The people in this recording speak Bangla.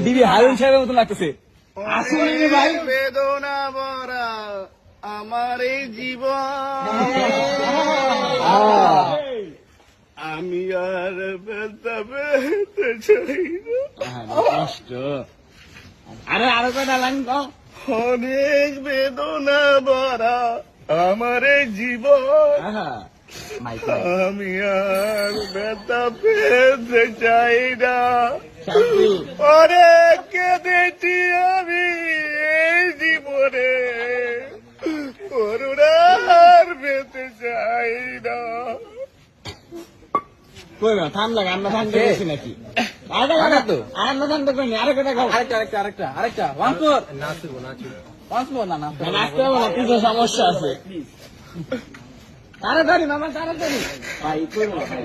ডিবি হারুন সাহেবের মতো লাগতেছে। আসলে রে ভাই, বেদনা ভরা আমার এই জীবন, আমি আর ব্যথা পেতে চাই না। কষ্ট। আরো কটা লাইন কও। অনেক বেদনা ভরা আমার এই জীবন, আমি আর ব্যথা পেতে চাই না। অনেক কেঁদেছি আমি এই জীবনে, করুণার পেতে চাই না। কই না থাম লাগে, আমরা থামতে গেছি নাকি? আমরা থামতে কইনি, আরো কটা খাও। আরেকটা ওয়ান্স মোর না, নাচতে হবে না, কিছু সমস্যা আছে। তাড়াতাড়ি মামা, তাড়াতাড়ি ভাই, কই না ভাই।